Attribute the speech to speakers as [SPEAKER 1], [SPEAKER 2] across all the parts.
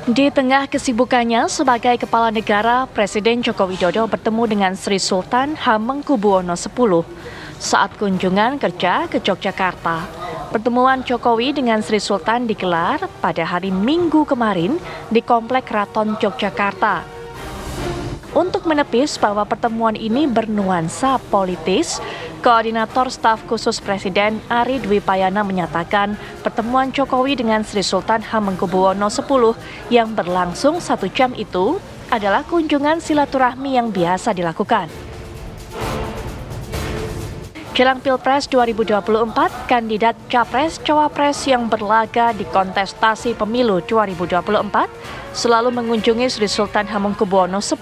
[SPEAKER 1] Di tengah kesibukannya sebagai kepala negara, Presiden Joko Widodo bertemu dengan Sri Sultan Hamengkubuwono X saat kunjungan kerja ke Yogyakarta. Pertemuan Jokowi dengan Sri Sultan digelar pada hari Minggu kemarin di Komplek Keraton Yogyakarta. Untuk menepis bahwa pertemuan ini bernuansa politis, Koordinator Staf Khusus Presiden Ari Dwi Payana menyatakan pertemuan Jokowi dengan Sri Sultan Hamengkubuwono X yang berlangsung 1 jam itu adalah kunjungan silaturahmi yang biasa dilakukan. Jelang Pilpres 2024, kandidat Capres-Cawapres yang berlaga di kontestasi pemilu 2024 selalu mengunjungi Sri Sultan Hamengkubuwono X.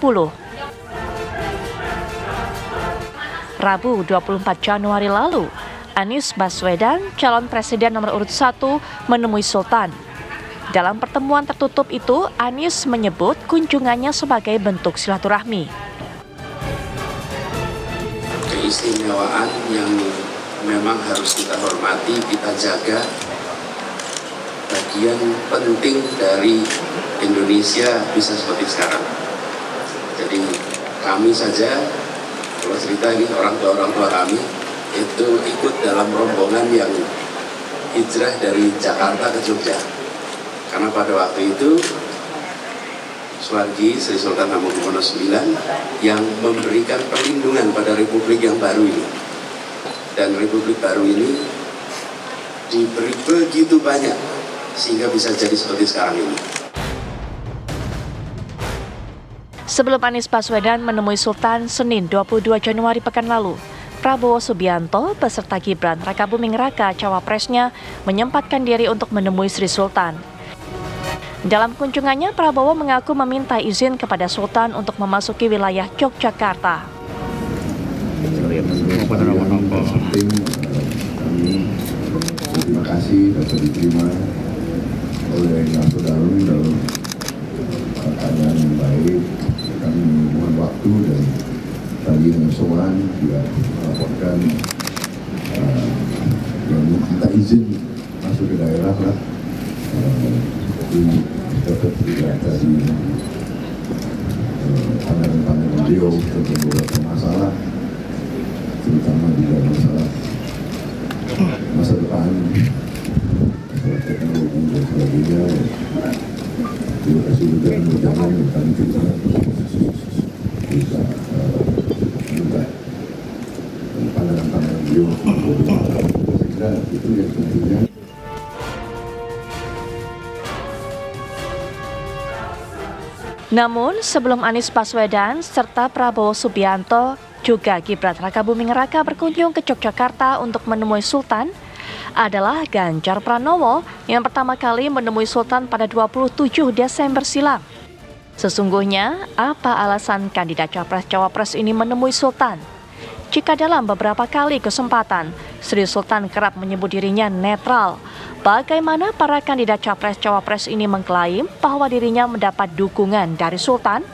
[SPEAKER 1] Rabu 24 Januari lalu, Anies Baswedan, calon presiden nomor urut 1, menemui Sultan. Dalam pertemuan tertutup itu, Anies menyebut kunjungannya sebagai bentuk silaturahmi.
[SPEAKER 2] Keistimewaan yang memang harus kita hormati, kita jaga. Bagian penting dari Indonesia bisa seperti sekarang. Jadi kami saja, kalau cerita ini orang tua kami itu ikut dalam rombongan yang hijrah dari Jakarta ke Jogja. Karena pada waktu itu Suwargi Sri Sultan Hamengkubuwono IX yang memberikan perlindungan pada Republik yang baru ini. Dan Republik baru ini diberi begitu banyak sehingga bisa jadi seperti sekarang ini.
[SPEAKER 1] Sebelum Anies Baswedan menemui Sultan Senin 22 Januari pekan lalu, Prabowo Subianto beserta Gibran Rakabuming Raka cawapresnya menyempatkan diri untuk menemui Sri Sultan. Dalam kunjungannya, Prabowo mengaku meminta izin kepada Sultan untuk memasuki wilayah Yogyakarta.
[SPEAKER 3] Terima kasih dapat diterima oleh Nasruddin dalam keadaan yang baik. Kami mohon waktu dan tadi dengan Sowan juga melaporkan yang minta izin masuk ke daerah lah. Jadi dapat juga tadi pandangan-pandangan beliau tentang beberapa masalah, terutama juga masalah masa depan, masalah teknologi dan sebagainya. Terima kasih juga berjalan dan kami juga bisa juga pandangan-pandangan beliau. Saya kira itu yang tentunya.
[SPEAKER 1] Namun, sebelum Anies Baswedan serta Prabowo Subianto juga Gibran Rakabuming Raka berkunjung ke Yogyakarta untuk menemui Sultan, adalah Ganjar Pranowo yang pertama kali menemui Sultan pada 27 Desember silam. Sesungguhnya, apa alasan kandidat Capres-Cawapres ini menemui Sultan? Jika dalam beberapa kali kesempatan, Sri Sultan kerap menyebut dirinya netral, bagaimana para kandidat Capres-Cawapres ini mengklaim bahwa dirinya mendapat dukungan dari Sultan?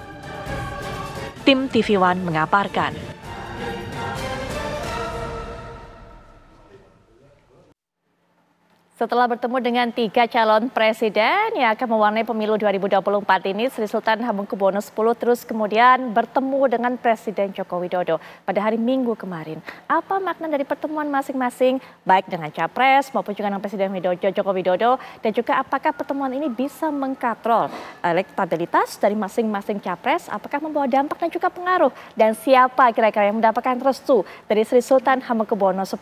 [SPEAKER 1] Tim TV One mengabarkan. Setelah bertemu dengan 3 calon presiden yang akan mewarnai pemilu 2024 ini, Sri Sultan Hamengkubuwono X terus kemudian bertemu dengan Presiden Joko Widodo pada hari Minggu kemarin. Apa makna dari pertemuan masing-masing, baik dengan Capres maupun juga dengan Presiden Joko Widodo, dan juga apakah pertemuan ini bisa mengkatrol elektabilitas dari masing-masing Capres, apakah membawa dampak dan juga pengaruh, dan siapa kira-kira yang mendapatkan restu dari Sri Sultan Hamengkubuwono X.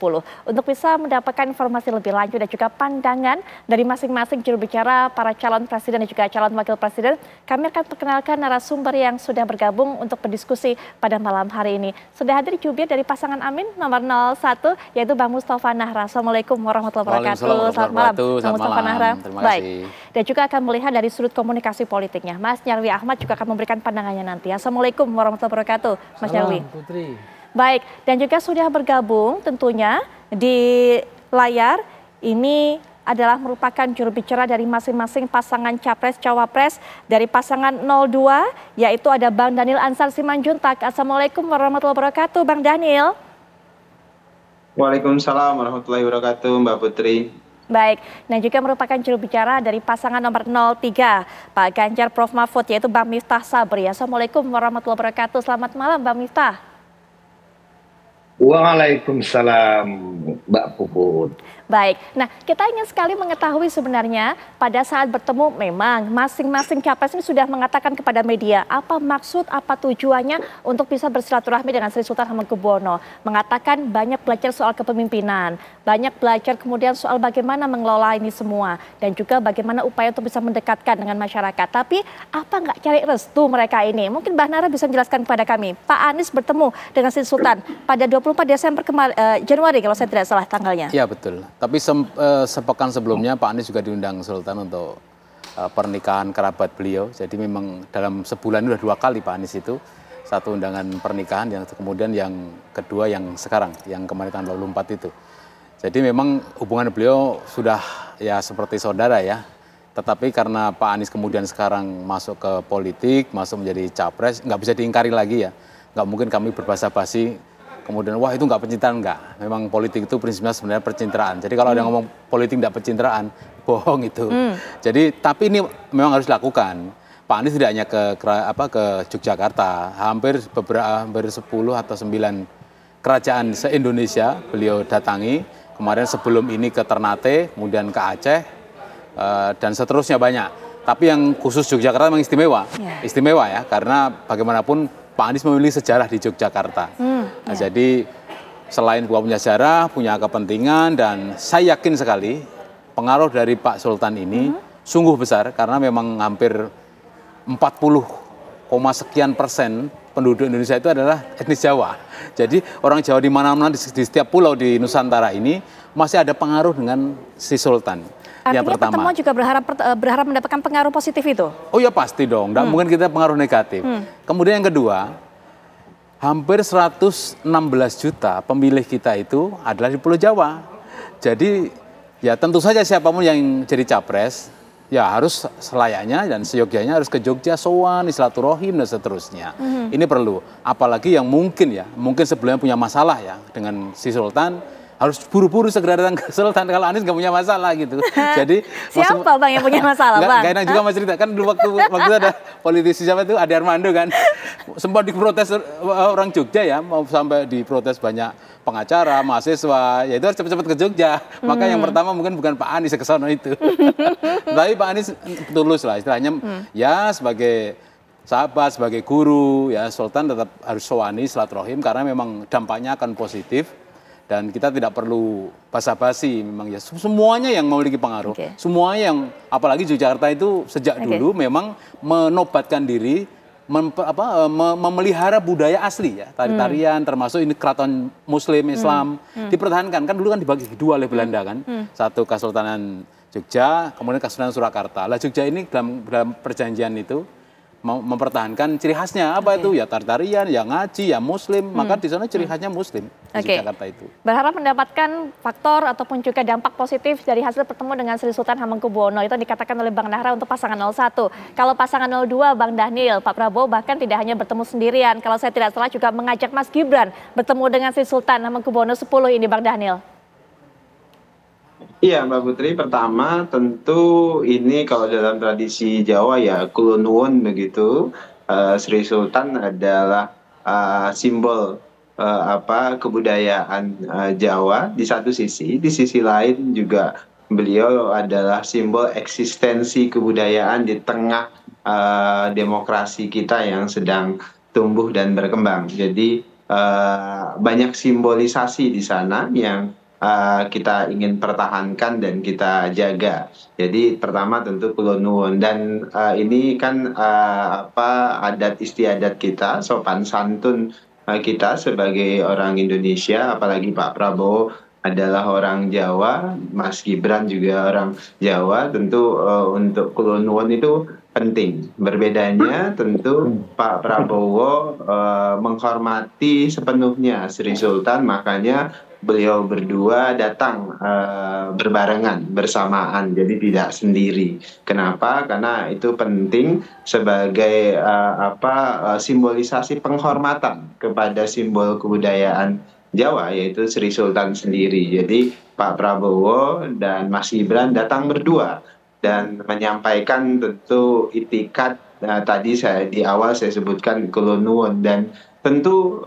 [SPEAKER 1] Untuk bisa mendapatkan informasi lebih lanjut dan juga pandangan dari masing-masing juru bicara para calon presiden dan juga calon wakil presiden, kami akan perkenalkan narasumber yang sudah bergabung untuk berdiskusi pada malam hari ini. Sudah hadir jubir dari pasangan Amin nomor 01, yaitu Bang Mustafa Nahra. Assalamualaikum warahmatullahi wabarakatuh. Selamat malam, Bang Mustafa Nahra. Baik. Dan juga akan melihat dari sudut komunikasi politiknya. Mas Nyarwi Ahmad juga akan memberikan pandangannya nanti. Assalamualaikum warahmatullahi wabarakatuh, Mas Nyarwi.
[SPEAKER 4] Putri.
[SPEAKER 1] Baik, dan juga sudah bergabung tentunya di layar. Ini adalah merupakan juru bicara dari masing-masing pasangan Capres-Cawapres dari pasangan 02, yaitu ada Bang Daniel Ansar Simanjuntak. Assalamualaikum warahmatullahi wabarakatuh, Bang Daniel.
[SPEAKER 5] Waalaikumsalam warahmatullahi wabarakatuh, Mbak Putri.
[SPEAKER 1] Baik, dan juga merupakan juru bicara dari pasangan nomor 03, Pak Ganjar Prof Mahfud, yaitu Bang Miftah Sabri. Assalamualaikum warahmatullahi wabarakatuh. Selamat malam, Bang Miftah.
[SPEAKER 4] Waalaikumsalam, Mbak Puput.
[SPEAKER 1] Baik, nah kita ingin sekali mengetahui sebenarnya pada saat bertemu memang masing-masing capres ini sudah mengatakan kepada media apa maksud, apa tujuannya untuk bisa bersilaturahmi dengan Sri Sultan Hamengkubuwono. Mengatakan banyak belajar soal kepemimpinan, banyak belajar kemudian soal bagaimana mengelola ini semua. Dan juga bagaimana upaya untuk bisa mendekatkan dengan masyarakat. Tapi apa nggak cari restu mereka ini? Mungkin Mbak Nara bisa menjelaskan kepada kami. Pak Anies bertemu dengan Sri Sultan pada 24 Desember Januari kalau saya tidak salah tanggalnya.
[SPEAKER 5] Iya betul. Tapi sepekan sebelumnya Pak Anies juga diundang Sultan untuk pernikahan kerabat beliau. Jadi memang dalam sebulan ini sudah 2 kali Pak Anies itu. Satu undangan pernikahan, yang kemudian yang kedua yang sekarang, yang kemarin tanggal 24 itu. Jadi memang hubungan beliau sudah ya seperti saudara ya. Tetapi karena Pak Anies kemudian sekarang masuk ke politik, masuk menjadi capres, nggak bisa diingkari lagi ya. Nggak mungkin kami berbasa-basi kemudian wah itu nggak pencitraan, nggak. Memang politik itu prinsipnya sebenarnya pencitraan. Jadi kalau ada yang ngomong politik nggak pencitraan, bohong itu. Jadi tapi ini memang harus dilakukan. Pak Anies tidak hanya ke Yogyakarta, hampir 10 atau 9 kerajaan se-Indonesia beliau datangi. Kemarin sebelum ini ke Ternate, kemudian ke Aceh, dan seterusnya banyak. Tapi yang khusus Yogyakarta memang istimewa ya, karena bagaimanapun Pak Anies memilih sejarah di Yogyakarta. Jadi selain punya sejarah, punya kepentingan, dan saya yakin sekali pengaruh dari Pak Sultan ini sungguh besar karena memang hampir 40, sekian persen penduduk Indonesia itu adalah etnis Jawa. Jadi orang Jawa di mana-mana di setiap pulau di Nusantara ini masih ada pengaruh dengan si Sultan.
[SPEAKER 1] Artinya
[SPEAKER 5] yang pertama,
[SPEAKER 1] pertemuan juga berharap mendapatkan pengaruh positif itu?
[SPEAKER 5] Oh ya pasti dong, nggak mungkin kita pengaruh negatif. Kemudian yang kedua, hampir 116 juta pemilih kita itu adalah di Pulau Jawa. Jadi ya tentu saja siapapun yang jadi capres, ya harus selayaknya dan seyogyanya harus ke Jogja, sowan, silaturahim dan seterusnya. Ini perlu, apalagi yang mungkin sebelumnya punya masalah ya dengan si Sultan, harus buru-buru segera datang ke Sultan. Kalau Anies nggak punya masalah gitu. Jadi
[SPEAKER 1] siapa Bang yang punya masalah, Bang?
[SPEAKER 5] Gak enak juga Mas cerita. Kan dulu waktu itu ada politisi siapa itu, Ade Armando kan. Sempat diprotes orang Jogja ya, mau sampai diprotes banyak pengacara, mahasiswa, ya itu harus cepat-cepat ke Jogja. Maka yang pertama mungkin bukan Pak Anies ke sana itu. Tapi Pak Anies tulus lah istilahnya, ya sebagai sahabat, sebagai guru, ya Sultan tetap harus sowani, silaturahim, karena memang dampaknya akan positif. Dan kita tidak perlu basa-basi, memang ya semuanya yang memiliki pengaruh, semuanya yang apalagi Yogyakarta itu sejak dulu memang menobatkan diri, memelihara budaya asli ya, tari-tarian, termasuk ini keraton Muslim Islam dipertahankan. Kan dulu kan dibagi dua oleh Belanda kan, satu Kesultanan Jogja, kemudian Kesultanan Surakarta. Lah Jogja ini dalam perjanjian itu mempertahankan ciri khasnya apa itu ya tari-tarian, ya ngaji, ya Muslim, maka di sana ciri khasnya Muslim di Jakarta itu.
[SPEAKER 1] Berharap mendapatkan faktor ataupun juga dampak positif dari hasil bertemu dengan Sri Sultan Hamengkubuwono, itu dikatakan oleh Bang Nahra untuk pasangan 01. Kalau pasangan 02, Bang Dhanil, Pak Prabowo bahkan tidak hanya bertemu sendirian, kalau saya tidak salah juga mengajak Mas Gibran bertemu dengan Sri Sultan Hamengkubuwono 10 ini, Bang Dhanil.
[SPEAKER 6] Iya Mbak Putri, pertama tentu ini kalau dalam tradisi Jawa ya kulon nuwun begitu. Sri Sultan adalah simbol kebudayaan Jawa di satu sisi, di sisi lain juga beliau adalah simbol eksistensi kebudayaan di tengah demokrasi kita yang sedang tumbuh dan berkembang. Jadi banyak simbolisasi di sana yang kita ingin pertahankan dan kita jaga. Jadi pertama tentu kulon nuwun, dan ini kan adat istiadat kita, sopan santun kita sebagai orang Indonesia, apalagi Pak Prabowo adalah orang Jawa, Mas Gibran juga orang Jawa, tentu untuk kulon nuwun itu penting. Berbedanya tentu Pak Prabowo menghormati sepenuhnya Sri Sultan, makanya beliau berdua datang berbarengan, bersamaan, jadi tidak sendiri. Kenapa? Karena itu penting sebagai simbolisasi penghormatan kepada simbol kebudayaan Jawa, yaitu Sri Sultan sendiri. Jadi Pak Prabowo dan Mas Gibran datang berdua dan menyampaikan tentu itikat, tadi di awal saya sebutkan Kulo Nuwun, dan tentu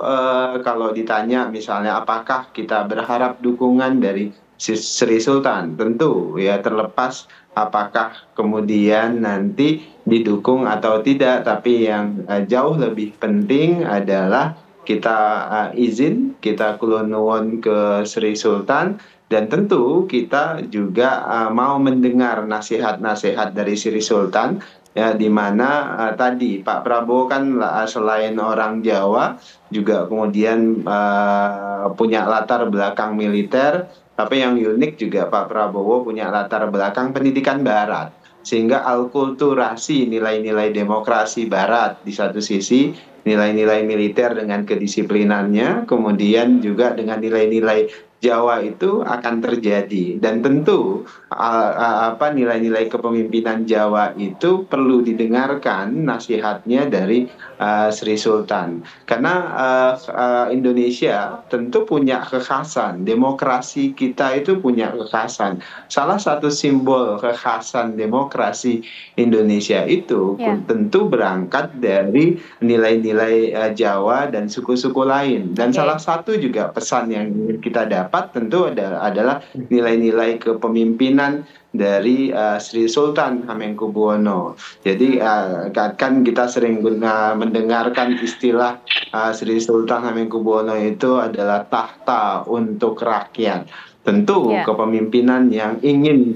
[SPEAKER 6] kalau ditanya misalnya apakah kita berharap dukungan dari Sri Sultan, tentu ya terlepas apakah kemudian nanti didukung atau tidak, tapi yang jauh lebih penting adalah kita izin, kita Kulo Nuwun ke Sri Sultan, dan tentu kita juga mau mendengar nasihat-nasihat dari Sri Sultan, ya, di mana tadi Pak Prabowo kan selain orang Jawa juga kemudian punya latar belakang militer, tapi yang unik juga Pak Prabowo punya latar belakang pendidikan Barat, sehingga alkulturasi nilai-nilai demokrasi Barat di satu sisi, nilai-nilai militer dengan kedisiplinannya, kemudian juga dengan nilai-nilai Jawa itu akan terjadi, dan tentu nilai-nilai kepemimpinan Jawa itu perlu didengarkan nasihatnya dari Sri Sultan, karena Indonesia tentu punya kekhasan, demokrasi kita itu punya kekhasan. Salah satu simbol kekhasan demokrasi Indonesia itu tentu berangkat dari nilai-nilai Jawa dan suku-suku lain, dan salah satu juga pesan yang kita dapat tentu adalah nilai-nilai kepemimpinan dari Sri Sultan Hamengkubuwono. Jadi kan kita sering mendengarkan istilah Sri Sultan Hamengkubuwono itu adalah tahta untuk rakyat. Tentu kepemimpinan yang ingin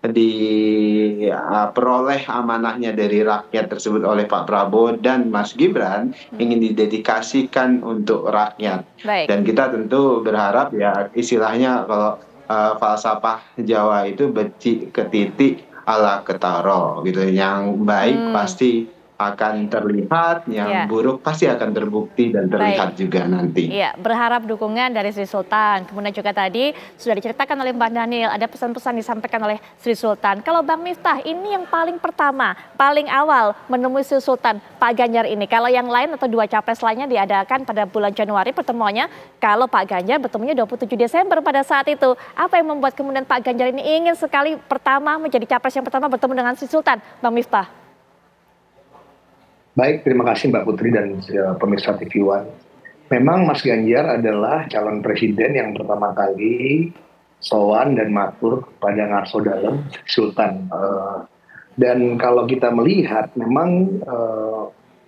[SPEAKER 6] diperoleh amanahnya dari rakyat tersebut oleh Pak Prabowo dan Mas Gibran ingin didedikasikan untuk rakyat. Dan kita tentu berharap, ya istilahnya kalau falsafah Jawa itu beci ke titik ala ketaro gitu, yang baik pasti akan terlihat, yang buruk pasti akan terbukti dan terlihat juga nanti.
[SPEAKER 1] Iya, berharap dukungan dari Sri Sultan. Kemudian juga tadi sudah diceritakan oleh Bang Daniel, ada pesan-pesan disampaikan oleh Sri Sultan. Kalau Bang Miftah, ini yang paling pertama, paling awal menemui Sri Sultan, Pak Ganjar ini. Kalau yang lain atau dua capres lainnya diadakan pada bulan Januari pertemuannya, kalau Pak Ganjar bertemunya 27 Desember pada saat itu. Apa yang membuat kemudian Pak Ganjar ini ingin sekali pertama menjadi capres yang pertama bertemu dengan Sri Sultan, Bang Miftah?
[SPEAKER 4] Baik, terima kasih Mbak Putri dan pemirsa TV One. Memang Mas Ganjar adalah calon presiden yang pertama kali sowan dan matur kepada Ngarso Dalem, Sultan. Dan kalau kita melihat, memang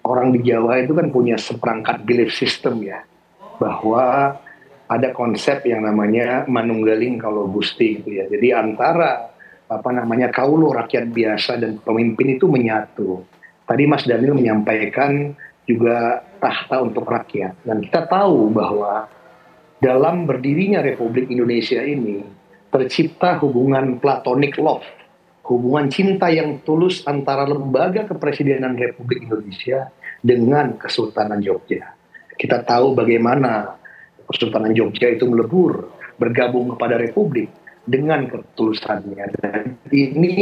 [SPEAKER 4] orang di Jawa itu kan punya seperangkat belief system ya, bahwa ada konsep yang namanya manunggaling kalau gusti gitu ya. Jadi antara kaulo rakyat biasa dan pemimpin itu menyatu. Tadi Mas Daniel menyampaikan juga tahta untuk rakyat. Dan kita tahu bahwa dalam berdirinya Republik Indonesia ini tercipta hubungan platonic love, hubungan cinta yang tulus antara lembaga kepresidenan Republik Indonesia dengan Kesultanan Jogja. Kita tahu bagaimana Kesultanan Jogja itu melebur, bergabung kepada Republik dengan ketulusannya. Dan ini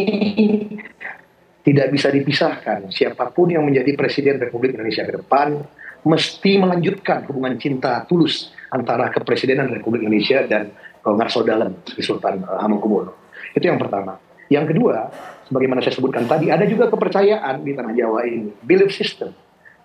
[SPEAKER 4] tidak bisa dipisahkan. Siapapun yang menjadi Presiden Republik Indonesia ke depan mesti melanjutkan hubungan cinta tulus antara Kepresidenan Republik Indonesia dan Ngarso Dalem, Sultan Hamengkubuwono. Itu yang pertama. Yang kedua, sebagaimana saya sebutkan tadi, ada juga kepercayaan di tanah Jawa ini, belief system.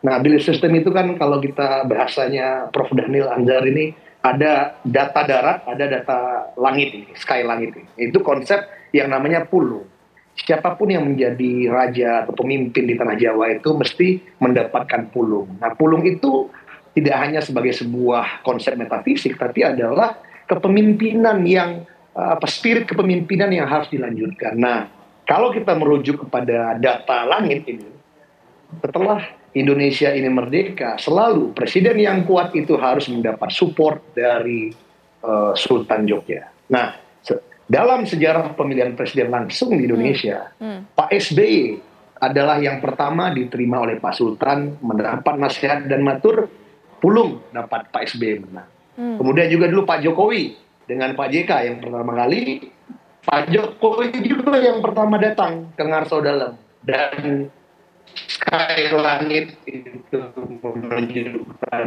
[SPEAKER 4] Nah, belief system itu kan kalau kita bahasanya Prof. Daniel Anzar ini, ada data darat, ada data langit ini, sky langit ini. Itu konsep yang namanya pulung. Siapapun yang menjadi raja atau pemimpin di tanah Jawa itu mesti mendapatkan pulung. Nah, pulung itu tidak hanya sebagai sebuah konsep metafisik, tapi adalah kepemimpinan yang spirit kepemimpinan yang harus dilanjutkan. Nah, kalau kita merujuk kepada data langit ini, setelah Indonesia ini merdeka, selalu presiden yang kuat itu harus mendapat support dari Sultan Jogja. Nah, dalam sejarah pemilihan presiden langsung di Indonesia, Pak SBY adalah yang pertama diterima oleh Pak Sultan, mendapat nasihat dan matur, pulung dapat Pak SBY menang. Kemudian juga dulu Pak Jokowi dengan Pak JK yang pertama kali, Pak Jokowi juga yang pertama datang ke Ngarso Dalem. Dan sky langit itu menunjukkan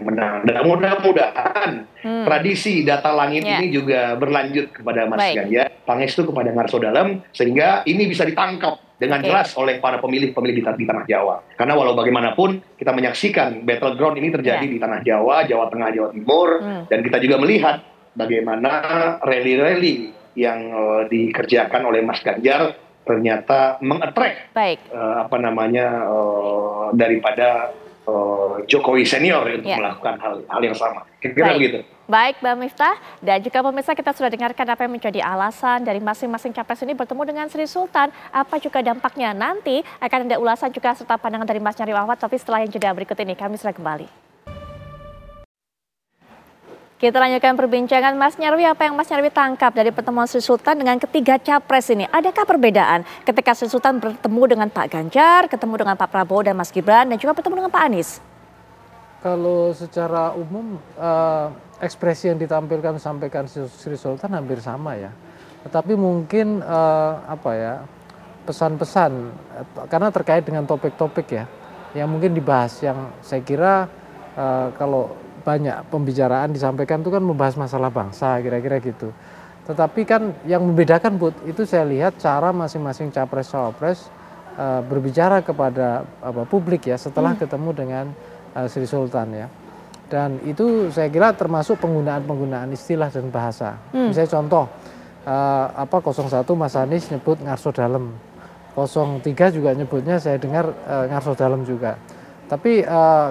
[SPEAKER 4] menang. Dan mudah-mudahan tradisi data langit ini juga berlanjut kepada Mas Ganjar, pangestu kepada Ngarso Dalem, sehingga ini bisa ditangkap dengan jelas oleh para pemilih-pemilih di tanah Jawa. Karena walau bagaimanapun kita menyaksikan battleground ini terjadi di tanah Jawa, Jawa Tengah, Jawa Timur, dan kita juga melihat bagaimana rally-rally yang dikerjakan oleh Mas Ganjar ternyata mengattract daripada Jokowi senior untuk melakukan hal yang sama. Kira-kira begitu.
[SPEAKER 1] Baik, Mbak Miftah, dan juga pemirsa, kita sudah dengarkan apa yang menjadi alasan dari masing-masing capres ini bertemu dengan Sri Sultan. Apa juga dampaknya nanti, akan ada ulasan juga serta pandangan dari Mas Nyarwi Ahmad, tapi setelah yang jeda berikut ini kami sudah kembali. Kita lanjutkan perbincangan. Mas Nyarwi, apa yang Mas Nyarwi tangkap dari pertemuan Sri Sultan dengan ketiga capres ini? Adakah perbedaan ketika Sri Sultan bertemu dengan Pak Ganjar, ketemu dengan Pak Prabowo dan Mas Gibran, dan juga bertemu dengan Pak Anies?
[SPEAKER 7] Kalau secara umum ekspresi yang ditampilkan sampaikan Sri Sultan hampir sama ya. Tetapi mungkin pesan-pesan karena terkait dengan topik-topik ya yang mungkin dibahas, yang saya kira kalau banyak pembicaraan disampaikan itu kan membahas masalah bangsa, kira-kira gitu. Tetapi kan yang membedakan, Bud, itu saya lihat cara masing-masing capres-cawapres berbicara kepada publik ya setelah ketemu dengan Sri Sultan ya. Dan itu saya kira termasuk penggunaan istilah dan bahasa. Misalnya contoh 01 Mas Anies nyebut Ngarso Dalem, 03 juga nyebutnya saya dengar Ngarso Dalem juga. Tapi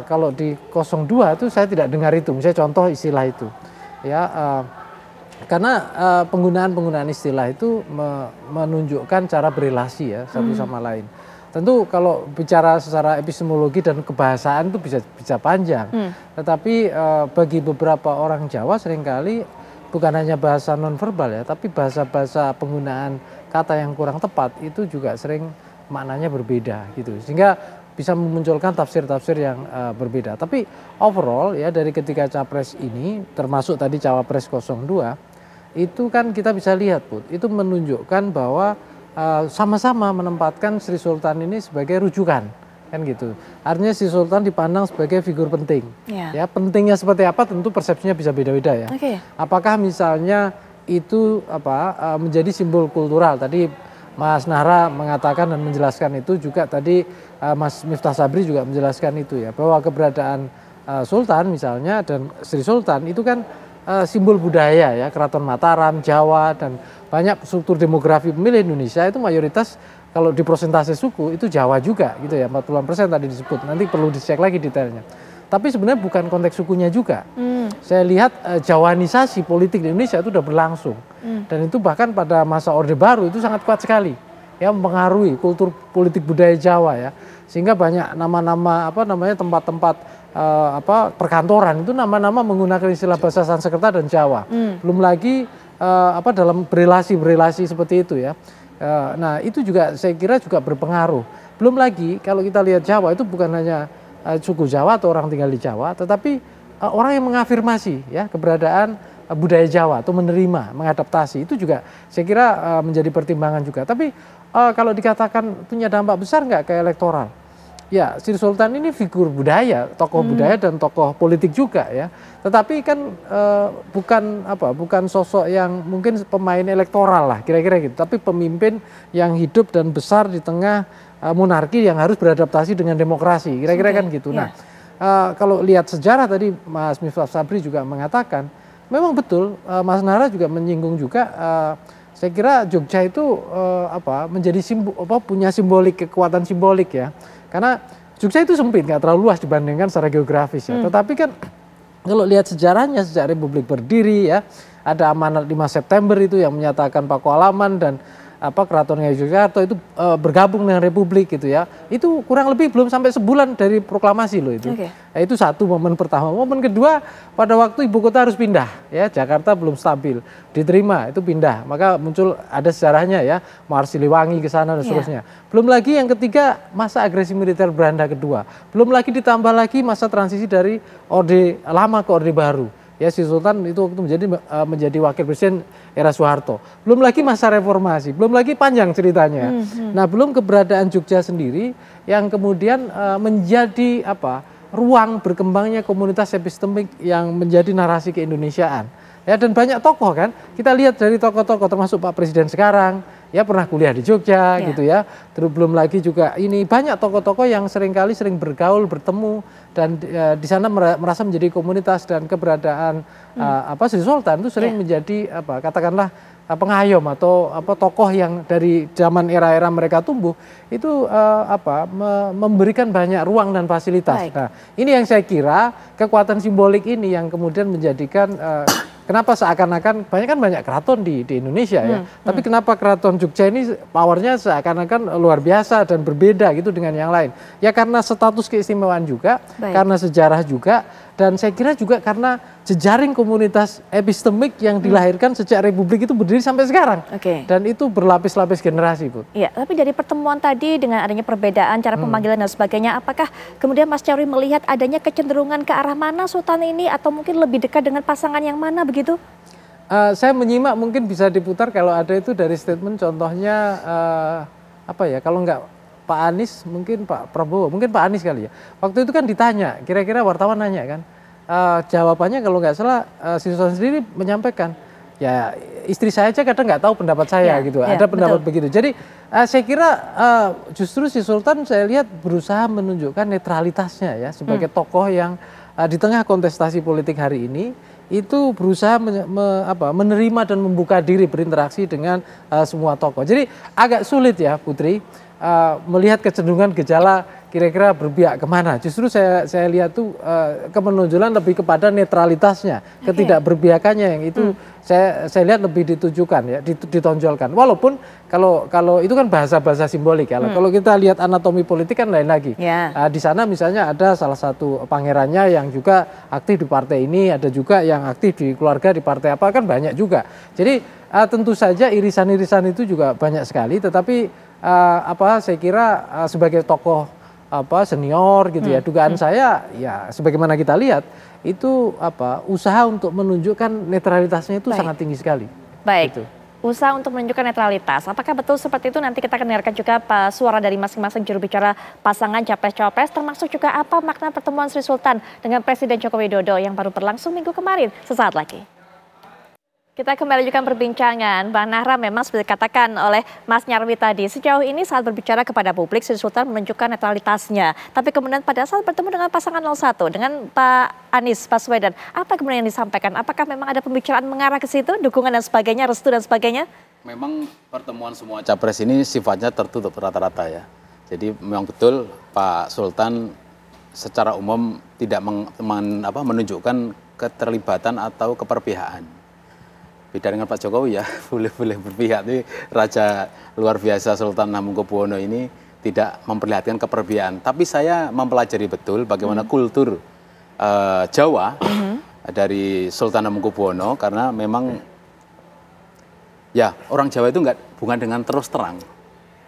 [SPEAKER 7] kalau di 02 itu saya tidak dengar itu, misalnya contoh istilah itu. Ya, karena penggunaan istilah itu menunjukkan cara berelasi ya satu sama lain. Tentu kalau bicara secara epistemologi dan kebahasaan itu bisa panjang. Tetapi bagi beberapa orang Jawa seringkali bukan hanya bahasa nonverbal ya, tapi bahasa-bahasa penggunaan kata yang kurang tepat itu juga sering maknanya berbeda gitu. Sehingga bisa memunculkan tafsir-tafsir yang berbeda. Tapi overall ya dari ketiga capres ini, termasuk tadi cawapres 02, itu kan kita bisa lihat, Put, itu menunjukkan bahwa sama-sama menempatkan Sri Sultan ini sebagai rujukan, kan gitu. Artinya Sri Sultan dipandang sebagai figur penting. Ya, pentingnya seperti apa tentu persepsinya bisa beda-beda ya. Apakah misalnya itu menjadi simbol kultural? Tadi Mas Nahra mengatakan dan menjelaskan itu, juga tadi Mas Miftah Sabri juga menjelaskan itu ya, bahwa keberadaan Sultan misalnya dan Sri Sultan itu kan simbol budaya ya, Keraton Mataram, Jawa, dan banyak struktur demografi pemilih Indonesia itu mayoritas kalau di persentase suku itu Jawa juga gitu ya, 40% tadi disebut, nanti perlu dicek lagi detailnya. Tapi sebenarnya bukan konteks sukunya juga. Saya lihat Jawanisasi politik di Indonesia itu sudah berlangsung. Dan itu bahkan pada masa Orde Baru itu sangat kuat sekali. Ya, mempengaruhi kultur politik budaya Jawa ya. Sehingga banyak nama-nama tempat-tempat perkantoran itu nama-nama menggunakan istilah bahasa Sanskerta dan Jawa. Belum lagi dalam berelasi seperti itu ya. Nah, itu juga saya kira juga berpengaruh. Belum lagi kalau kita lihat Jawa itu bukan hanya suku Jawa atau orang tinggal di Jawa, tetapi orang yang mengafirmasi ya keberadaan budaya Jawa atau menerima, mengadaptasi, itu juga saya kira menjadi pertimbangan juga. Tapi kalau dikatakan punya dampak besar nggak ke elektoral? Ya, Sri Sultan ini figur budaya, tokoh budaya dan tokoh politik juga ya. Tetapi kan bukan sosok yang mungkin pemain elektoral lah, kira-kira gitu. Tapi pemimpin yang hidup dan besar di tengah monarki yang harus beradaptasi dengan demokrasi, kira-kira kan gitu. Nah, kalau lihat sejarah tadi Mas Miftah Sabri juga mengatakan, memang betul Mas Nahra juga menyinggung juga. Saya kira Jogja itu menjadi punya kekuatan simbolik ya. Karena Jogja itu sempit, nggak terlalu luas dibandingkan secara geografis ya. Tetapi kan kalau lihat sejarahnya sejak Republik berdiri ya, ada amanat 5 September itu yang menyatakan Pakualaman dan Keraton Ngayogyakarta itu bergabung dengan Republik gitu ya. Itu kurang lebih belum sampai sebulan dari proklamasi loh itu. Nah, itu satu momen pertama. Momen kedua, pada waktu ibu kota harus pindah ya, Jakarta belum stabil, diterima itu pindah. Maka muncul ada sejarahnya ya, Mahar Siliwangi ke sana dan seterusnya. Belum lagi yang ketiga, masa agresi militer Belanda kedua. Belum lagi ditambah lagi masa transisi dari Orde Lama ke Orde Baru. ya si Sultan itu waktu menjadi wakil presiden era Soeharto. Belum lagi masa reformasi, belum lagi panjang ceritanya. Nah, belum keberadaan Jogja sendiri yang kemudian menjadi ruang berkembangnya komunitas epistemik yang menjadi narasi keindonesiaan. Ya, dan banyak tokoh kan, kita lihat dari tokoh-tokoh termasuk Pak Presiden sekarang, ya pernah kuliah di Jogja gitu ya. Terus belum lagi juga ini banyak tokoh-tokoh yang sering bergaul, bertemu, dan di sana merasa menjadi komunitas, dan keberadaan Sri Sultan itu sering menjadi katakanlah pengayom atau tokoh yang dari zaman era-era mereka tumbuh itu memberikan banyak ruang dan fasilitas. Nah, ini yang saya kira kekuatan simbolik ini yang kemudian menjadikan kenapa seakan-akan banyak keraton di Indonesia ya. Tapi kenapa keraton Jogja ini powernya seakan-akan luar biasa dan berbeda gitu dengan yang lain. Ya karena status keistimewaan juga, karena sejarah juga, dan saya kira juga karena jejaring komunitas epistemik yang dilahirkan sejak Republik itu berdiri sampai sekarang. Dan itu berlapis-lapis generasi, Bu.
[SPEAKER 1] Iya, tapi dari pertemuan tadi dengan adanya perbedaan cara pemanggilan dan sebagainya, apakah kemudian Mas Nyarwi melihat adanya kecenderungan ke arah mana Sultan ini, atau mungkin lebih dekat dengan pasangan yang mana begitu?
[SPEAKER 7] Saya menyimak, mungkin bisa diputar kalau ada itu dari statement, contohnya kalau enggak Pak Anies, mungkin Pak Prabowo, mungkin Pak Anies kali ya. Waktu itu kan ditanya, kira-kira wartawan nanya kan, jawabannya kalau nggak salah Sri Sultan sendiri menyampaikan, ya istri saya aja kadang nggak tahu pendapat saya gitu, ada pendapat begitu. Jadi saya kira justru Sri Sultan saya lihat berusaha menunjukkan netralitasnya ya sebagai tokoh yang di tengah kontestasi politik hari ini itu berusaha menerima dan membuka diri berinteraksi dengan semua tokoh. Jadi agak sulit ya Putri melihat kecenderungan gejala kira-kira berpihak kemana. Justru saya lihat tuh kemenonjolan lebih kepada netralitasnya, ketidakberpihakannya yang itu saya lihat lebih ditujukan ya, ditonjolkan. Walaupun kalau itu kan bahasa-bahasa simbolik ya. Kalau kita lihat anatomi politik kan lain lagi. Di sana misalnya ada salah satu pangerannya yang juga aktif di partai ini, ada juga yang aktif di keluarga di partai apa, kan banyak juga. Jadi tentu saja irisan-irisan itu juga banyak sekali, tetapi saya kira sebagai tokoh senior gitu ya, dugaan saya ya sebagaimana kita lihat itu usaha untuk menunjukkan netralitasnya itu sangat tinggi sekali.
[SPEAKER 1] Gitu. Usaha untuk menunjukkan netralitas. Apakah betul seperti itu? Nanti kita akan dengarkan juga suara dari masing-masing juru bicara pasangan capres-cawapres, termasuk juga apa makna pertemuan Sri Sultan dengan Presiden Joko Widodo yang baru berlangsung minggu kemarin. Sesaat lagi. Kita kembali lanjutkan perbincangan. Bang Nahra, memang seperti dikatakan oleh Mas Nyarwi tadi, sejauh ini saat berbicara kepada publik, Sri Sultan menunjukkan netralitasnya. Tapi kemudian pada saat bertemu dengan pasangan 01, dengan Pak Anies Baswedan, apa kemudian yang disampaikan? Apakah memang ada pembicaraan mengarah ke situ, dukungan dan sebagainya, restu dan sebagainya?
[SPEAKER 5] Memang pertemuan semua capres ini sifatnya tertutup rata-rata ya. Jadi memang betul Pak Sultan secara umum tidak menunjukkan keterlibatan atau keperpihakan. Beda dengan Pak Jokowi ya, boleh berpihak. Tapi Raja luar biasa Sultan Hamengkubuwono ini tidak memperlihatkan keperpihakan. Tapi saya mempelajari betul bagaimana kultur Jawa dari Sultan Hamengkubuwono, karena memang ya orang Jawa itu bukan dengan terus terang.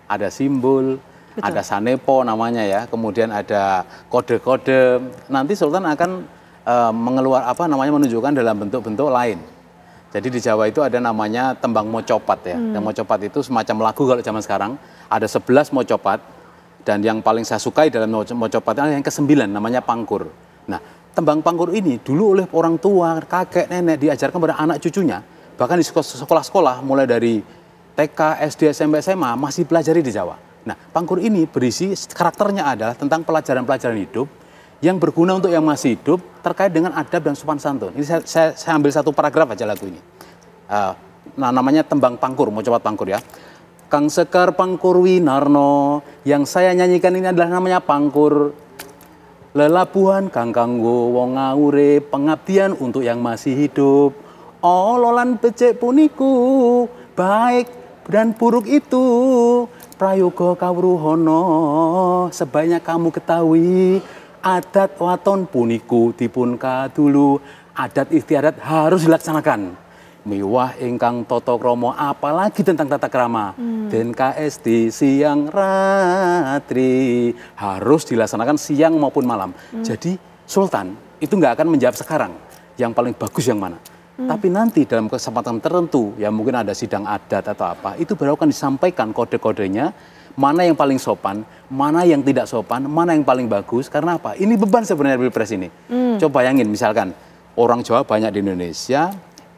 [SPEAKER 5] Ada simbol, ada sanepo namanya ya, kemudian ada kode-kode. Nanti Sultan akan menunjukkan dalam bentuk-bentuk lain. Jadi di Jawa itu ada namanya tembang mocopat ya. Dan mocopat itu semacam lagu kalau zaman sekarang. Ada 11 mocopat. Dan yang paling saya sukai dalam mocopat itu yang ke-9 namanya pangkur. Nah, tembang pangkur ini dulu oleh orang tua, kakek, nenek diajarkan pada anak cucunya. Bahkan di sekolah-sekolah mulai dari TK, SD, SMP, SMA masih pelajari di Jawa. Nah, pangkur ini berisi karakternya adalah tentang pelajaran-pelajaran hidup yang berguna untuk yang masih hidup terkait dengan adab dan sopan santun. Ini saya ambil satu paragraf aja lagu ini. Namanya tembang pangkur, mocopat pangkur ya. Kang Sekar Pangkur Winarno, yang saya nyanyikan ini adalah namanya pangkur. Lelabuhan kang kanggo wong ngaure, pengabdian untuk yang masih hidup. Ololan becek puniku, baik dan buruk itu prayoga kawruhono, sebanyak kamu ketahui. Adat waton puniku dipun kadulu, adat istiadat harus dilaksanakan. Miwah ingkang toto kromo, apalagi tentang tata krama. Den KSD siang ratri harus dilaksanakan siang maupun malam. Jadi Sultan itu nggak akan menjawab sekarang. yang paling bagus yang mana. Tapi nanti dalam kesempatan tertentu, ya mungkin ada sidang adat atau apa, itu baru akan disampaikan kode-kodenya, mana yang paling sopan, mana yang tidak sopan, mana yang paling bagus. Karena apa? Ini beban sebenarnya Pilpres ini. Coba bayangin misalkan, orang Jawa banyak di Indonesia,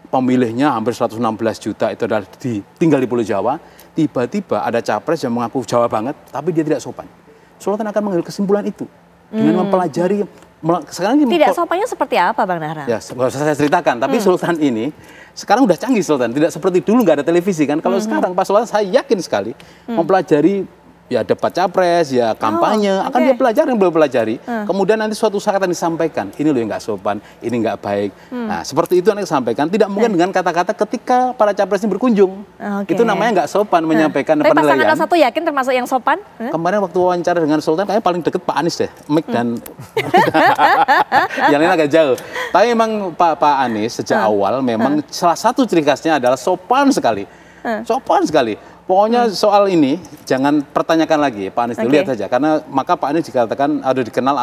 [SPEAKER 5] pemilihnya hampir 116 juta itu adalah tinggal di Pulau Jawa, tiba-tiba ada capres yang mengaku Jawa banget, tapi dia tidak sopan. Sultan akan mengambil kesimpulan itu dengan mempelajari. Sekarang ini
[SPEAKER 1] tidak sopannya seperti apa, Bang Nahra?
[SPEAKER 5] Ya, nggak usah saya ceritakan. Tapi Sultan ini sekarang udah canggih Sultan. Tidak seperti dulu nggak ada televisi kan. Kalau sekarang Pak Sultan saya yakin sekali mempelajari ya debat capres, ya kampanye, akan dia pelajari yang belum pelajari. Kemudian nanti suatu saat akan disampaikan, ini loh yang nggak sopan, ini nggak baik. Nah, seperti itu nanti disampaikan. Tidak mungkin dengan kata-kata ketika para capres ini berkunjung. Itu namanya nggak sopan menyampaikan penilaian.
[SPEAKER 1] Tapi pasangan satu yakin termasuk yang sopan?
[SPEAKER 5] Kemarin waktu wawancara dengan Sultan, kayaknya paling deket Pak Anies deh, Mik dan yang lain agak jauh. Tapi memang Pak Anies sejak awal memang salah satu ciri khasnya adalah sopan sekali. Sopan sekali. Pokoknya soal ini jangan pertanyakan lagi, Pak Anies lihat saja. Karena maka Pak Anies dikatakan ada dikenal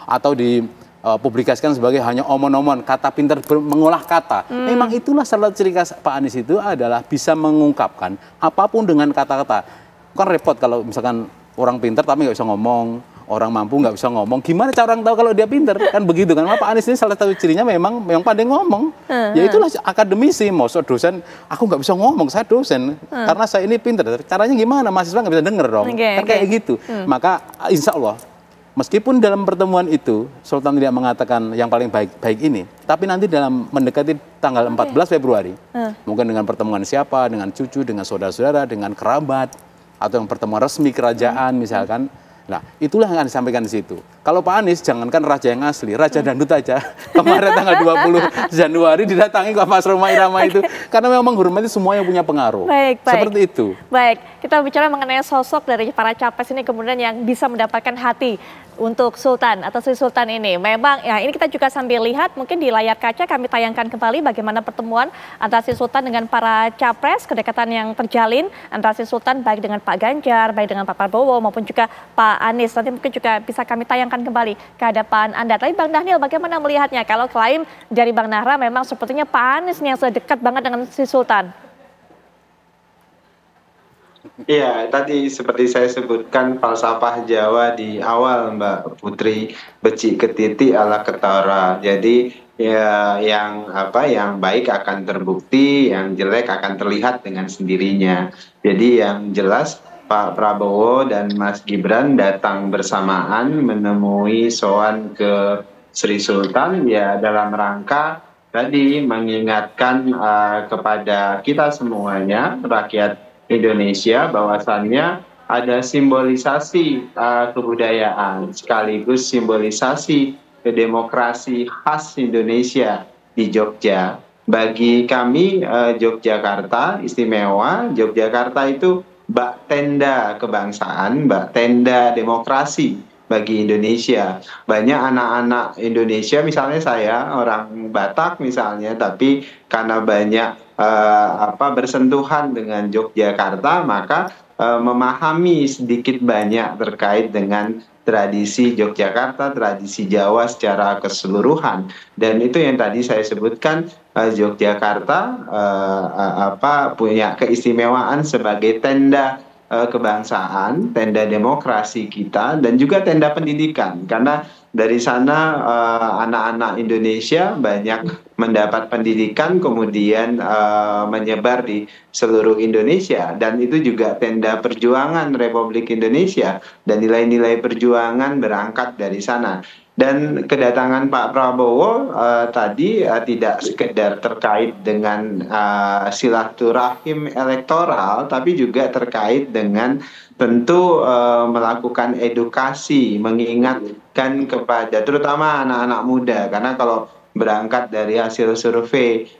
[SPEAKER 5] atau dipublikasikan sebagai hanya omon-omon, kata pintar mengolah kata. Memang itulah salah satu ciri khas Pak Anies itu adalah bisa mengungkapkan apapun dengan kata-kata. Kan repot kalau misalkan orang pintar tapi nggak bisa ngomong, orang mampu nggak bisa ngomong. Gimana cara orang tahu kalau dia pintar? Kan begitu kan. Pak Anies ini salah satu cirinya memang pandai ngomong. Ya itulah akademisi, maksud dosen. Aku nggak bisa ngomong, saya dosen. Karena saya ini pintar. Caranya gimana? Mahasiswa nggak bisa denger dong. Kan kayak gitu. Maka insya Allah, meskipun dalam pertemuan itu Sultan tidak mengatakan yang paling baik ini, tapi nanti dalam mendekati tanggal 14 Februari, mungkin dengan pertemuan siapa, dengan cucu, dengan saudara-saudara, dengan kerabat, atau yang pertemuan resmi kerajaan misalkan. Nah, itulah yang akan disampaikan di situ. Kalau Pak Anies, jangankan raja yang asli, raja dangdut aja. Kemarin tanggal 20 Januari didatangi ke Mas Roma Irama itu. Karena memang menghormati semua yang punya pengaruh.
[SPEAKER 1] Baik.
[SPEAKER 5] Seperti itu.
[SPEAKER 1] Baik, kita bicara mengenai sosok dari para capres ini kemudian yang bisa mendapatkan hati untuk Sultan atau Sri Sultan ini. Memang ya ini kita juga sambil lihat mungkin di layar kaca kami tayangkan kembali bagaimana pertemuan antara Sri Sultan dengan para capres, kedekatan yang terjalin antara Sri Sultan baik dengan Pak Ganjar, baik dengan Pak Prabowo maupun juga Pak Anies. Nanti mungkin juga bisa kami tayangkan kembali ke hadapan Anda. Tapi Bang Dhanil bagaimana melihatnya kalau klaim dari Bang Nahra memang sepertinya Pak Anies yang sudah dekat banget dengan Sri Sultan?
[SPEAKER 6] Iya, tadi seperti saya sebutkan falsafah Jawa di awal, Mbak Putri, becik ketiti ala ketara. Jadi ya yang baik akan terbukti, yang jelek akan terlihat dengan sendirinya. Jadi yang jelas Pak Prabowo dan Mas Gibran datang bersamaan menemui sowan ke Sri Sultan ya dalam rangka tadi mengingatkan kepada kita semuanya, rakyat Indonesia, bahwasannya ada simbolisasi kebudayaan sekaligus simbolisasi demokrasi khas Indonesia di Jogja. Bagi kami Yogyakarta istimewa. Yogyakarta itu bak tenda kebangsaan, bak tenda demokrasi bagi Indonesia. Banyak anak-anak Indonesia, misalnya saya orang Batak misalnya, tapi karena banyak bersentuhan dengan Yogyakarta, maka memahami sedikit banyak terkait dengan tradisi Yogyakarta, tradisi Jawa secara keseluruhan. Dan itu yang tadi saya sebutkan, Yogyakarta punya keistimewaan sebagai tenda kebangsaan, tenda demokrasi kita, dan juga tenda pendidikan. Karena dari sana anak-anak Indonesia banyak mendapat pendidikan, kemudian menyebar di seluruh Indonesia. Dan itu juga tenda perjuangan Republik Indonesia, dan nilai-nilai perjuangan berangkat dari sana. Dan kedatangan Pak Prabowo tadi tidak sekedar terkait dengan silaturahim elektoral, tapi juga terkait dengan tentu melakukan edukasi, mengingatkan kepada terutama anak-anak muda. Karena kalau berangkat dari hasil survei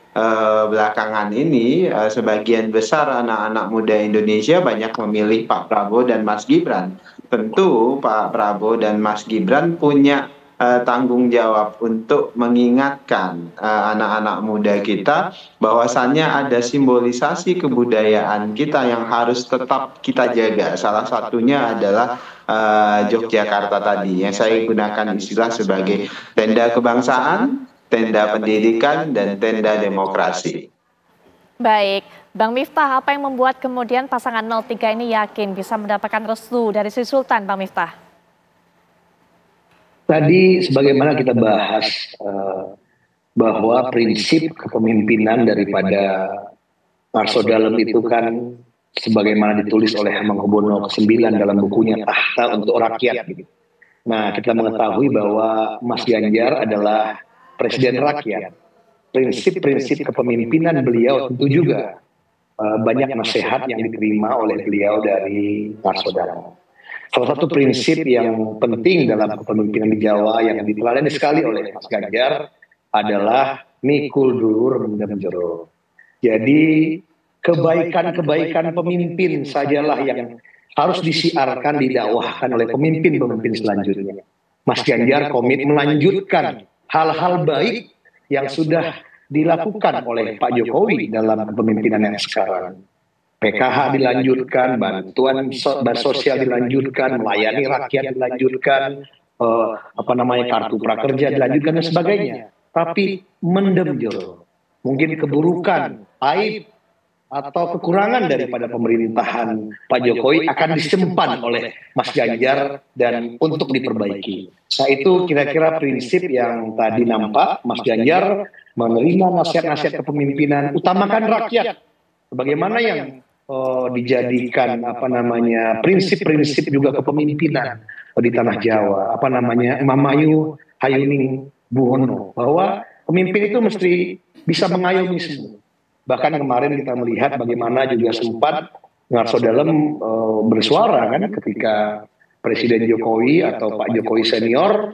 [SPEAKER 6] belakangan ini, sebagian besar anak-anak muda Indonesia banyak memilih Pak Prabowo dan Mas Gibran. Tentu Pak Prabowo dan Mas Gibran punya tanggung jawab untuk mengingatkan anak-anak muda kita bahwasannya ada simbolisasi kebudayaan kita yang harus tetap kita jaga. Salah satunya adalah Yogyakarta tadi yang saya gunakan istilah sebagai tenda kebangsaan, tenda pendidikan, dan tenda demokrasi.
[SPEAKER 1] Baik, Bang Miftah, apa yang membuat kemudian pasangan 03 ini yakin bisa mendapatkan restu dari Sri Sultan, Bang Miftah?
[SPEAKER 4] Tadi sebagaimana kita bahas bahwa prinsip kepemimpinan daripada Narso Dalem itu kan sebagaimana ditulis oleh Hamengkubuwono ke-9 dalam bukunya Tahta untuk Rakyat. Nah, kita mengetahui bahwa Mas Ganjar adalah presiden rakyat. Prinsip-prinsip kepemimpinan beliau tentu juga banyak nasihat yang diterima oleh beliau dari Narso Dalem. Salah satu prinsip yang penting dalam kepemimpinan di Jawa yang diteladani sekali oleh Mas Ganjar adalah mikul dulur mendem jero. Jadi kebaikan-kebaikan pemimpin sajalah yang harus disiarkan, didakwahkan oleh pemimpin-pemimpin selanjutnya. Mas Ganjar komit melanjutkan hal-hal baik yang sudah dilakukan oleh Pak Jokowi dalam kepemimpinan yang sekarang. PKH dilanjutkan, bantuan sosial dilanjutkan, melayani rakyat dilanjutkan, kartu prakerja dilanjutkan dan sebagainya. Tapi mendem jero, mungkin keburukan, aib atau kekurangan daripada pemerintahan Pak Jokowi akan disimpan oleh Mas Ganjar dan untuk diperbaiki. Nah, itu kira-kira prinsip yang tadi nampak Mas Ganjar menerima nasihat-nasihat kepemimpinan, utamakan rakyat. Bagaimana yang dijadikan prinsip-prinsip juga kepemimpinan di tanah Jawa, Mamayu Hayuning Buwono, bahwa pemimpin itu mesti bisa mengayomi semua. Bahkan kemarin kita melihat bagaimana juga sempat Narso Dalem bersuara kan ketika Presiden Jokowi atau Pak Jokowi senior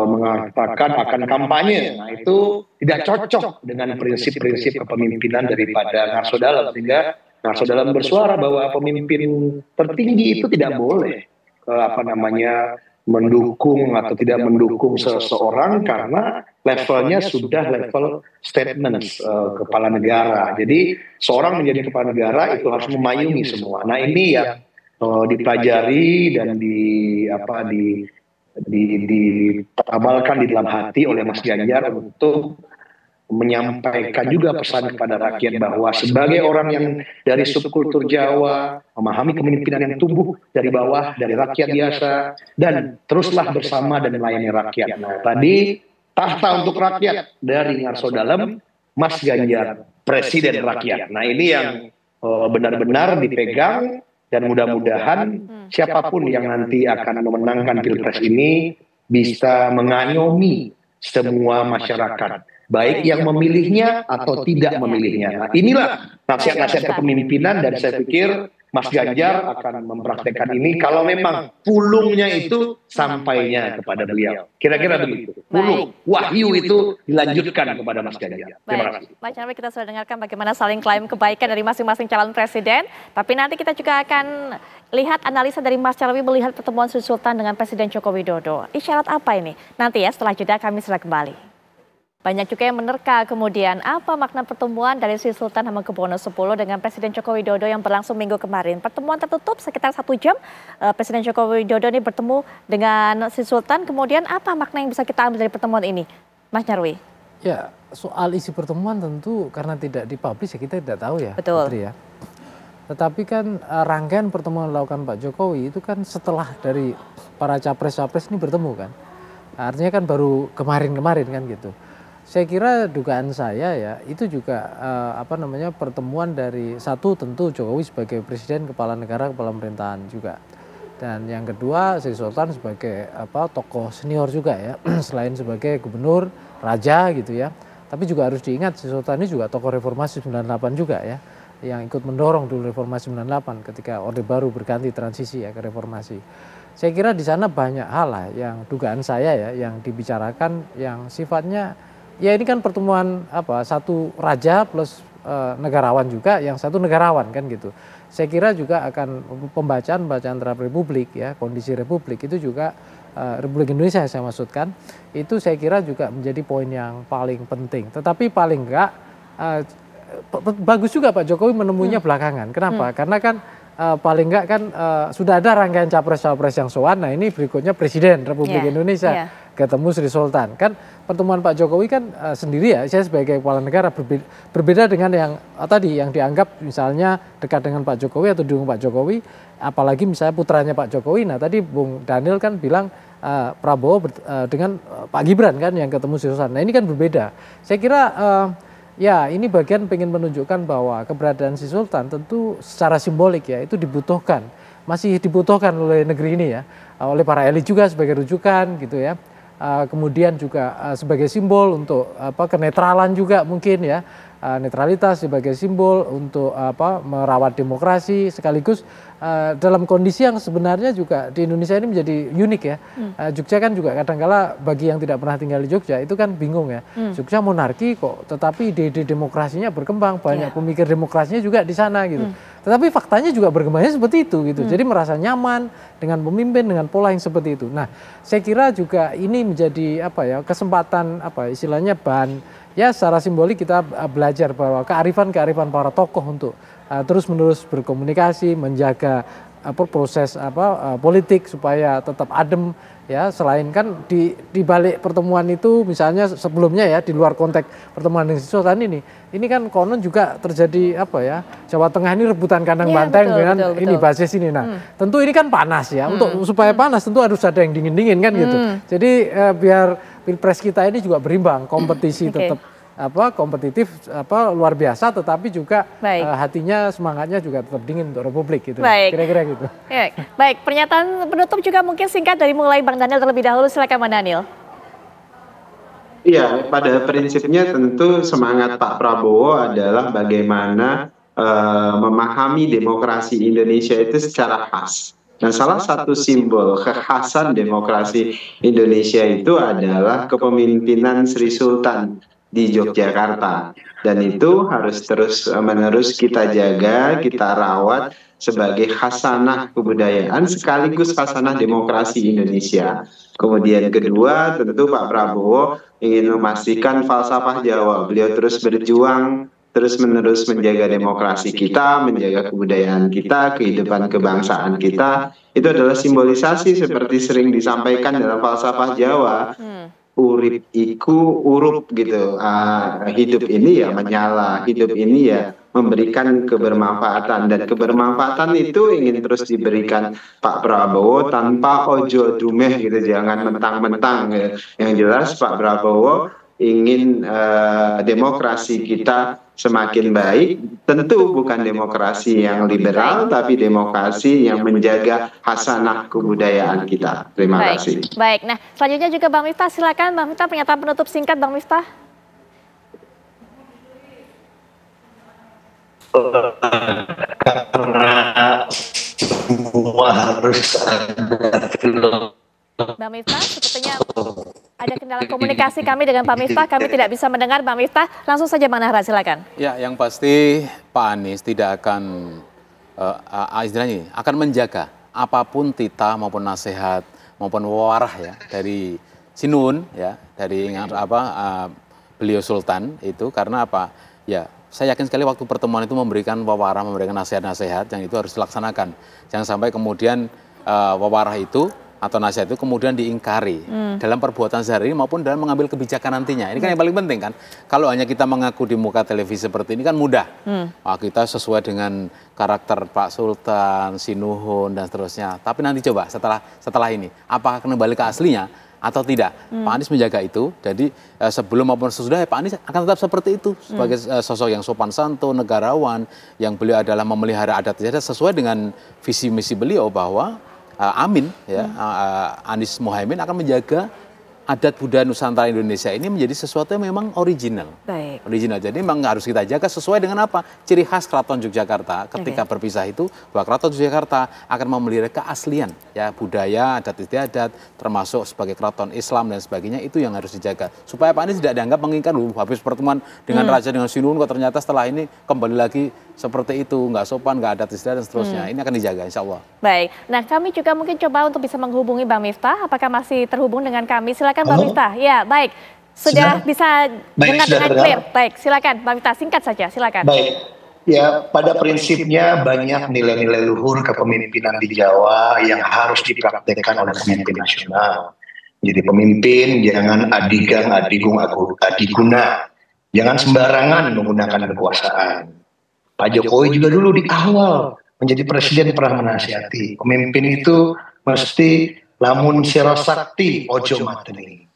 [SPEAKER 4] mengatakan akan kampanye. Nah, itu tidak cocok dengan prinsip-prinsip kepemimpinan daripada Narso Dalem, sehingga Narso Dalem bersuara bahwa pemimpin tertinggi itu tidak boleh mendukung atau tidak mendukung seseorang karena levelnya sudah level statement kepala negara. Jadi seorang menjadi kepala negara itu harus memayungi semua. Nah, ini yang dipelajari dan ditabalkan di dalam hati oleh Mas Ganjar untuk menyampaikan juga pesan kepada rakyat bahwa sebagai orang yang dari subkultur Jawa, memahami kepemimpinan yang tumbuh dari bawah, dari rakyat biasa, dan teruslah bersama dan melayani rakyat. Nah, tadi tahta untuk rakyat dari Narso Dalem, Mas Ganjar presiden rakyat. Nah, ini yang benar-benar dipegang dan mudah-mudahan siapapun yang nanti akan memenangkan Pilpres ini bisa mengayomi semua masyarakat, baik yang memilihnya atau tidak memilihnya. Nah, inilah nasihat-nasihat kepemimpinan dan saya pikir Mas Ganjar akan mempraktekkan ini kalau memang pulungnya itu sampainya kepada beliau. Kira-kira begitu. Pulung, wahyu itu dilanjutkan kepada Mas Ganjar. Terima kasih.
[SPEAKER 1] Mas Nyarwi, kita sudah dengarkan bagaimana saling klaim kebaikan dari masing-masing calon presiden. Tapi nanti kita juga akan lihat analisa dari Mas Nyarwi melihat pertemuan Sri Sultan dengan Presiden Joko Widodo. Isyarat apa ini? Nanti ya setelah jeda kami segera kembali. Banyak juga yang menerka kemudian apa makna pertemuan dari Sri Sultan Hamengkubuwono X dengan Presiden Joko Widodo yang berlangsung minggu kemarin. Pertemuan tertutup sekitar 1 jam, Presiden Joko Widodo ini bertemu dengan Sri Sultan. Kemudian apa makna yang bisa kita ambil dari pertemuan ini, Mas Nyarwi?
[SPEAKER 7] Ya, soal isi pertemuan tentu karena tidak dipublish ya kita tidak tahu ya.
[SPEAKER 1] Betul.
[SPEAKER 7] Putri ya. Tetapi kan rangkaian pertemuan yang dilakukan Pak Jokowi itu kan setelah dari para capres-capres ini bertemu kan. Artinya kan baru kemarin-kemarin kan gitu. Saya kira dugaan saya ya itu juga pertemuan dari satu tentu Jokowi sebagai presiden, kepala negara, kepala pemerintahan juga. Dan yang kedua Sri Sultan sebagai tokoh senior juga ya, selain sebagai gubernur, raja gitu ya. Tapi juga harus diingat Sri Sultan ini juga tokoh reformasi 98 juga ya, yang ikut mendorong dulu reformasi 98 ketika Orde Baru berganti transisi ya ke reformasi. Saya kira di sana banyak hal lah yang dugaan saya ya yang dibicarakan yang sifatnya ya ini kan pertemuan satu raja plus negarawan juga, yang satu negarawan kan gitu. Saya kira juga akan pembacaan terhadap Republik ya, kondisi Republik itu juga Republik Indonesia saya maksudkan, itu saya kira juga menjadi poin yang paling penting. Tetapi paling enggak bagus juga Pak Jokowi menemuinya belakangan. Kenapa? Karena kan paling enggak kan sudah ada rangkaian capres-capres yang sowan. Nah ini berikutnya Presiden Republik Indonesia ketemu Sri Sultan. Kan pertemuan Pak Jokowi kan sendiri ya, saya sebagai kepala negara berbeda dengan yang tadi yang dianggap misalnya dekat dengan Pak Jokowi atau dukung Pak Jokowi, apalagi misalnya putranya Pak Jokowi. Nah tadi Bung Daniel kan bilang Prabowo dengan Pak Gibran kan yang ketemu Sri Sultan. Nah ini kan berbeda. Saya kira ya ini bagian pengen menunjukkan bahwa keberadaan Sri Sultan tentu secara simbolik ya itu dibutuhkan, masih dibutuhkan oleh negeri ini ya, oleh para elit juga sebagai rujukan gitu ya. Kemudian juga sebagai simbol untuk kenetralan juga mungkin ya, netralitas sebagai simbol untuk merawat demokrasi sekaligus dalam kondisi yang sebenarnya juga di Indonesia ini menjadi unik ya. Jogja kan juga kadangkala bagi yang tidak pernah tinggal di Jogja itu kan bingung ya. Jogja monarki kok, tetapi ide-ide demokrasinya berkembang, banyak pemikir demokrasinya juga di sana gitu. Tetapi faktanya juga berkembangnya seperti itu gitu. Jadi merasa nyaman dengan pemimpin dengan pola yang seperti itu. Nah, saya kira juga ini menjadi kesempatan istilahnya bahan ya secara simbolik kita belajar bahwa kearifan para tokoh untuk terus-menerus berkomunikasi, menjaga proses politik supaya tetap adem ya. Selain kan di balik pertemuan itu misalnya sebelumnya ya di luar konteks pertemuan dengan Sri Sultan ini kan konon juga terjadi Jawa Tengah ini rebutan kandang banteng dengan ini basis ini. Nah, tentu ini kan panas ya. Untuk supaya panas tentu harus ada yang dingin-dingin kan gitu. Jadi biar Pilpres kita ini juga berimbang, kompetisi tetap kompetitif luar biasa, tetapi juga hatinya semangatnya juga tetap dingin untuk Republik gitu. Kira-kira gitu.
[SPEAKER 1] Baik, pernyataan penutup juga mungkin singkat dari mulai Bang Daniel terlebih dahulu, silakan Bang Daniel.
[SPEAKER 6] Iya, pada prinsipnya tentu semangat Pak Prabowo adalah bagaimana memahami demokrasi Indonesia itu secara khas. Dan salah satu simbol kekhasan demokrasi Indonesia itu adalah kepemimpinan Sri Sultan di Yogyakarta, dan itu harus terus-menerus kita jaga, kita rawat sebagai khasanah kebudayaan sekaligus khasanah demokrasi Indonesia. Kemudian kedua, tentu Pak Prabowo ingin memastikan falsafah Jawa. Beliau terus berjuang, terus-menerus menjaga demokrasi kita, menjaga kebudayaan kita, kehidupan kebangsaan kita. Itu adalah simbolisasi seperti sering disampaikan dalam falsafah Jawa. Urip iku urup gitu, hidup ini ya menyala, hidup ini ya memberikan kebermanfaatan, dan kebermanfaatan itu ingin terus diberikan Pak Prabowo tanpa ojo dumeh gitu, jangan mentang-mentang gitu. Yang jelas Pak Prabowo ingin demokrasi kita semakin baik, tentu bukan demokrasi yang liberal, tapi demokrasi yang menjaga khasanah kebudayaan kita. Terima kasih.
[SPEAKER 1] Baik, nah selanjutnya juga Bang Miftah, silakan Bang Miftah, pernyataan penutup singkat Bang Miftah.
[SPEAKER 8] Karena semua harus ada
[SPEAKER 1] Bang Miftah, sepertinya ada kendala komunikasi kami dengan Pak Miftah, kami tidak bisa mendengar Bang Miftah. Langsung saja Bang Nahra, silakan.
[SPEAKER 5] Ya, yang pasti Pak Anies tidak akan istilahnya akan menjaga apapun titah maupun nasihat maupun wawarah ya dari Sinun ya, dari beliau Sultan itu, karena apa? Ya, saya yakin sekali waktu pertemuan itu memberikan wawarah, memberikan nasihat-nasihat yang itu harus dilaksanakan. Jangan sampai kemudian wawarah itu atau nasihat itu kemudian diingkari dalam perbuatan sehari maupun dalam mengambil kebijakan nantinya. Ini kan yang paling penting kan. Kalau hanya kita mengaku di muka televisi seperti ini kan mudah. Kita sesuai dengan karakter Pak Sultan, Sinuhun dan seterusnya. Tapi nanti coba setelah ini, apakah kembali ke aslinya atau tidak? Pak Anies menjaga itu. Jadi sebelum maupun sesudah Pak Anies akan tetap seperti itu sebagai sosok yang sopan santun, negarawan, yang beliau adalah memelihara adat istiadat sesuai dengan visi misi beliau bahwa Amin ya, Anies Mohaimin akan menjaga adat budaya Nusantara Indonesia ini menjadi sesuatu yang memang original. Original. Jadi memang harus kita jaga sesuai dengan apa? Ciri khas Keraton Yogyakarta ketika berpisah itu, bahwa Keraton Yogyakarta akan memelihara keaslian ya, budaya, adat istiadat, termasuk sebagai keraton Islam dan sebagainya, itu yang harus dijaga. Supaya Pak Anies tidak dianggap mengingkar habis pertemuan dengan Raja dengan Sinuhun kok ternyata setelah ini kembali lagi seperti itu, nggak sopan, nggak adat istiadat dan seterusnya. Ini akan dijaga insya Allah.
[SPEAKER 1] Baik, nah kami juga mungkin coba untuk bisa menghubungi Bang Miftah. Apakah masih terhubung dengan kami? Silakan Bang Miftah. Ya, baik. Sudah bisa dengar dengan clear. Baik, silakan Bang Miftah, singkat saja, silakan.
[SPEAKER 8] Baik.
[SPEAKER 4] Ya, pada prinsipnya banyak nilai-nilai luhur kepemimpinan di Jawa yang harus dipraktekkan oleh pemimpin nasional. Jadi pemimpin jangan adigang, adigung, adiguna. Jangan sembarangan menggunakan kekuasaan. Pak Jokowi juga dulu di awal menjadi presiden pernah menasihati. Pemimpin itu mesti lamun sira sakti ojo mateni.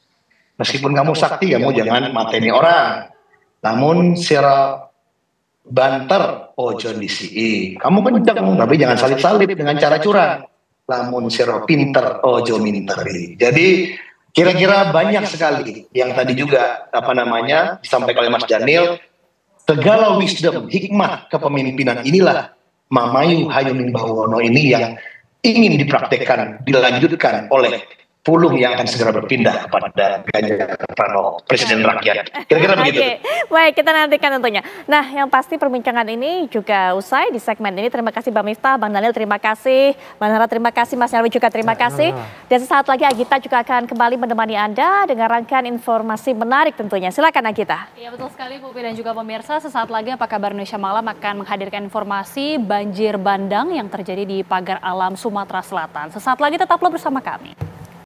[SPEAKER 4] Meskipun kamu sakti, kamu jangan mateni orang. Namun sira banter ojo disii. Kamu kenceng tapi jangan salip-salip dengan cara curang. Lamun sira pinter ojo minteri. Jadi kira-kira banyak sekali yang tadi juga disampaikan oleh Mas Daniel. Segala wisdom, hikmah kepemimpinan inilah Mamayu Hayuning Bawono ini yang ingin dipraktekkan, dilanjutkan oleh Pulung yang akan segera berpindah kepada Ganjar Pranowo, Presiden Rakyat. Kira-kira begitu.
[SPEAKER 1] Oke, baik, kita nantikan tentunya. Nah, yang pasti perbincangan ini juga usai di segmen ini. Terima kasih Bang Miftah, Bang Daniel terima kasih, Bang Nara terima kasih, Mas Nyarwi juga terima kasih. Dan sesaat lagi Agita juga akan kembali menemani Anda dengan rangkaian informasi menarik tentunya. Silakan Agita.
[SPEAKER 9] Ya betul sekali Pupi dan juga pemirsa. Sesaat lagi Apa Kabar Indonesia Malam akan menghadirkan informasi banjir bandang yang terjadi di Pagar Alam Sumatera Selatan. Sesaat lagi tetaplah bersama kami.